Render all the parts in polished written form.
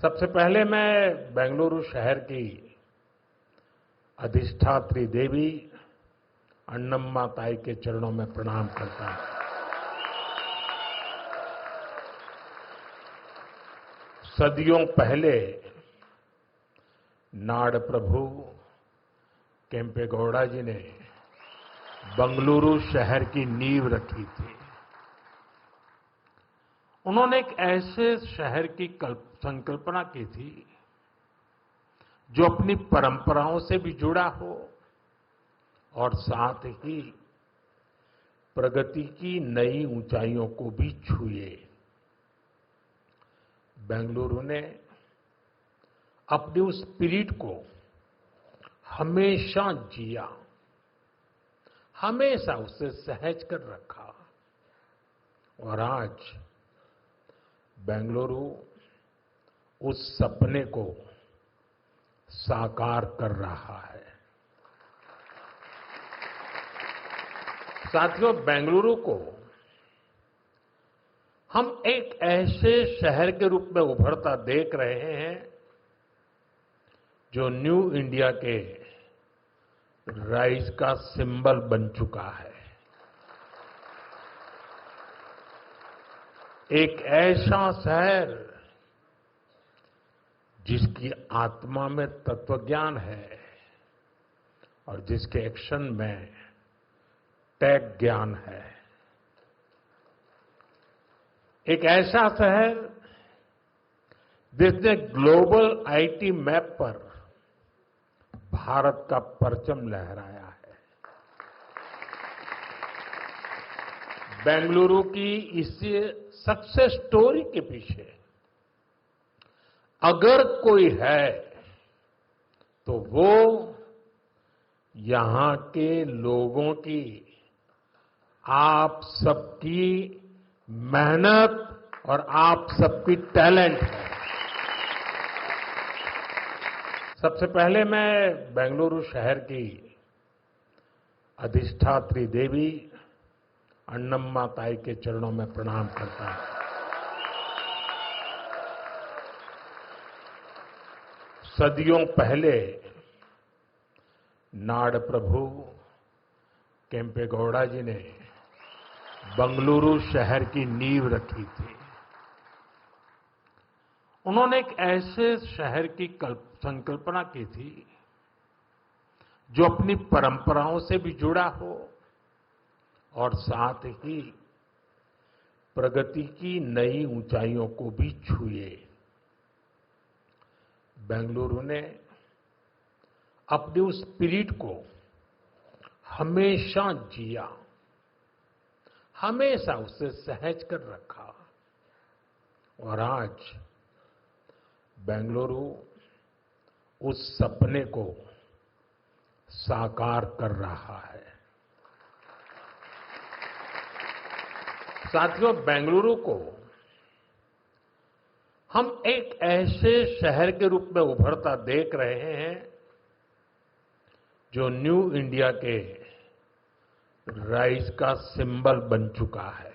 सबसे पहले मैं बेंगलुरु शहर की अधिष्ठात्री देवी अन्नम्मा ताई के चरणों में प्रणाम करता हूं। सदियों पहले नाड़ प्रभु केम्पेगौड़ा जी ने बेंगलुरु शहर की नींव रखी थी। उन्होंने एक ऐसे शहर की संकल्पना की थी जो अपनी परंपराओं से भी जुड़ा हो और साथ ही प्रगति की नई ऊंचाइयों को भी छुए। बेंगलुरु ने अपनी उस स्पिरिट को हमेशा जिया, हमेशा उसे सहज कर रखा और आज बेंगलुरु उस सपने को साकार कर रहा है। साथियों, बेंगलुरु को हम एक ऐसे शहर के रूप में उभरता देख रहे हैं जो न्यू इंडिया के राइज का सिंबल बन चुका है। एक ऐसा शहर जिसकी आत्मा में तत्वज्ञान है और जिसके एक्शन में टेक ज्ञान है। एक ऐसा शहर जिसने ग्लोबल आईटी मैप पर भारत का परचम लहराया है। बेंगलुरु की इस सक्सेस स्टोरी के पीछे अगर कोई है तो वो यहां के लोगों की, आप सबकी मेहनत और आप सबकी टैलेंट है। सबसे पहले मैं बेंगलुरु शहर की अधिष्ठात्री देवी अन्नम्मा ताई के चरणों में प्रणाम करता हूं। सदियों पहले नाड़ प्रभु केम्पेगौड़ा जी ने बेंगलुरु शहर की नींव रखी थी। उन्होंने एक ऐसे शहर की संकल्पना की थी जो अपनी परंपराओं से भी जुड़ा हो और साथ ही प्रगति की नई ऊंचाइयों को भी छुए। बेंगलुरु ने अपनी उस स्पिरिट को हमेशा जिया, हमेशा उसे सहज कर रखा और आज बेंगलुरु उस सपने को साकार कर रहा है। साथियों, बेंगलुरु को हम एक ऐसे शहर के रूप में उभरता देख रहे हैं जो न्यू इंडिया के राइज का सिंबल बन चुका है।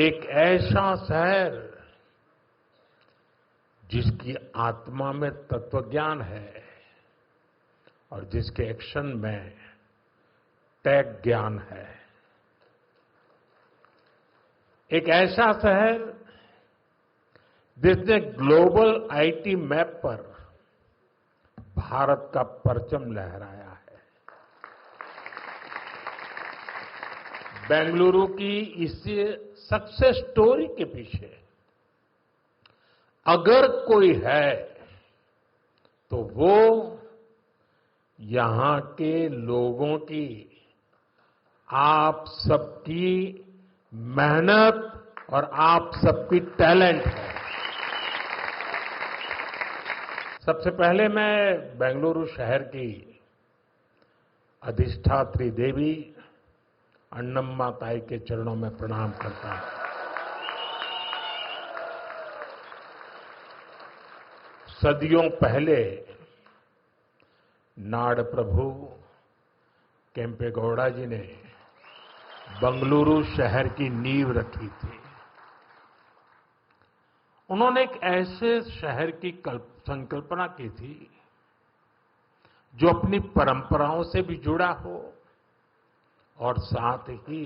एक ऐसा शहर जिसकी आत्मा में तत्वज्ञान है और जिसके एक्शन में टेक ज्ञान है। एक ऐसा शहर जिसने ग्लोबल आईटी मैप पर भारत का परचम लहराया है। बेंगलुरु की इस सक्सेस स्टोरी के पीछे अगर कोई है तो वो यहां के लोगों की, आप सबकी मेहनत और आप सबकी टैलेंट है। सबसे पहले मैं बेंगलुरु शहर की अधिष्ठात्री देवी अन्नम्मा ताई के चरणों में प्रणाम करता हूं। सदियों पहले नाड़ प्रभु केम्पेगौड़ा जी ने बेंगलुरु शहर की नींव रखी थी। उन्होंने एक ऐसे शहर की संकल्पना की थी जो अपनी परंपराओं से भी जुड़ा हो और साथ ही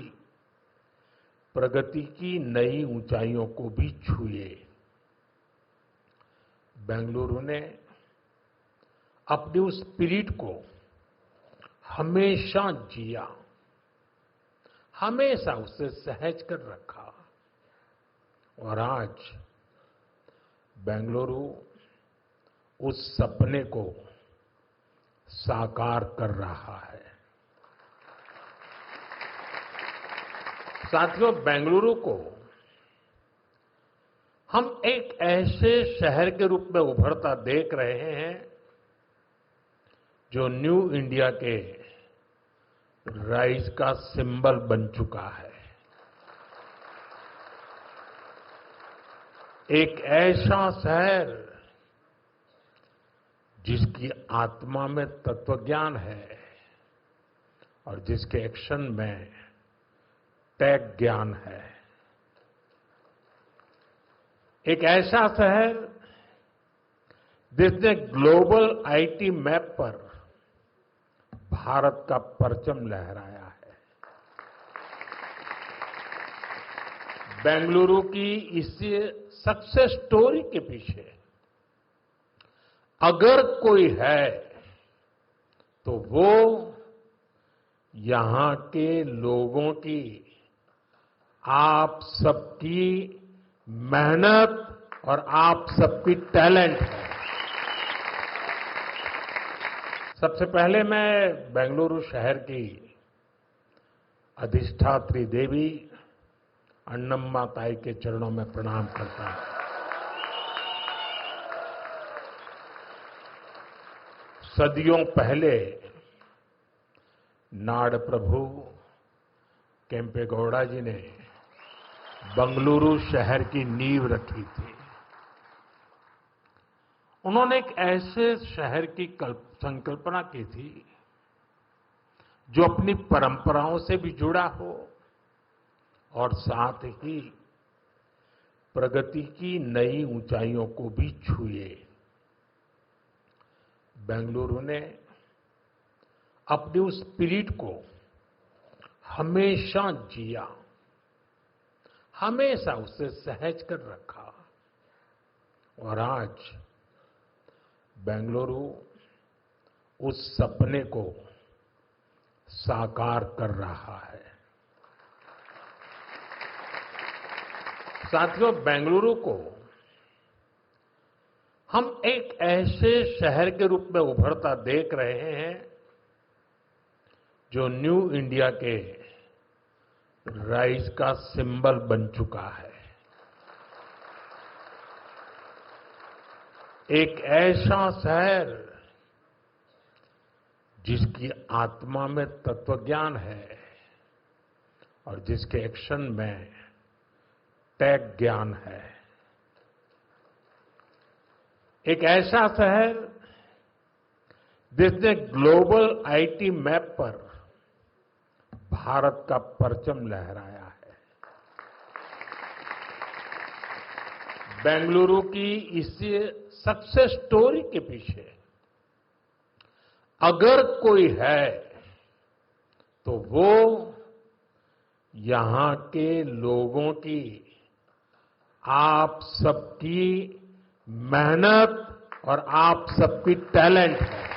प्रगति की नई ऊंचाइयों को भी छुए। बेंगलुरु ने अपनी उस स्पिरिट को हमेशा जिया, हमेशा उसे सहज कर रखा और आज बेंगलुरु उस सपने को साकार कर रहा है। साथियों, बेंगलुरु को हम एक ऐसे शहर के रूप में उभरता देख रहे हैं जो न्यू इंडिया के राइज का सिंबल बन चुका है। एक ऐसा शहर जिसकी आत्मा में तत्वज्ञान है और जिसके एक्शन में टेक ज्ञान है। एक ऐसा शहर जिसने ग्लोबल आईटी मैप पर भारत का परचम लहराया है। बेंगलुरु की इस सक्सेस स्टोरी के पीछे अगर कोई है तो वो यहां के लोगों की, आप सबकी मेहनत और आप सबकी टैलेंट है। सबसे पहले मैं बेंगलुरु शहर की अधिष्ठात्री देवी अन्नम्मा ताई के चरणों में प्रणाम करता हूं। सदियों पहले नाड़ प्रभु केम्पेगौड़ा जी ने बेंगलुरु शहर की नींव रखी थी। उन्होंने एक ऐसे शहर की संकल्पना की थी जो अपनी परंपराओं से भी जुड़ा हो और साथ ही प्रगति की नई ऊंचाइयों को भी छुए। बेंगलुरु ने अपनी उस स्पिरिट को हमेशा जिया, हमेशा उसे सहज कर रखा और आज बेंगलुरु उस सपने को साकार कर रहा है। साथियों, बेंगलुरु को हम एक ऐसे शहर के रूप में उभरता देख रहे हैं जो न्यू इंडिया के राइज का सिंबल बन चुका है। एक ऐसा शहर जिसकी आत्मा में तत्वज्ञान है और जिसके एक्शन में टेक ज्ञान है। एक ऐसा शहर जिसने ग्लोबल आईटी मैप पर भारत का परचम लहराया है। बेंगलुरु की इस सक्सेस स्टोरी के पीछे अगर कोई है तो वो यहां के लोगों की, आप सबकी मेहनत और आप सबकी टैलेंट है।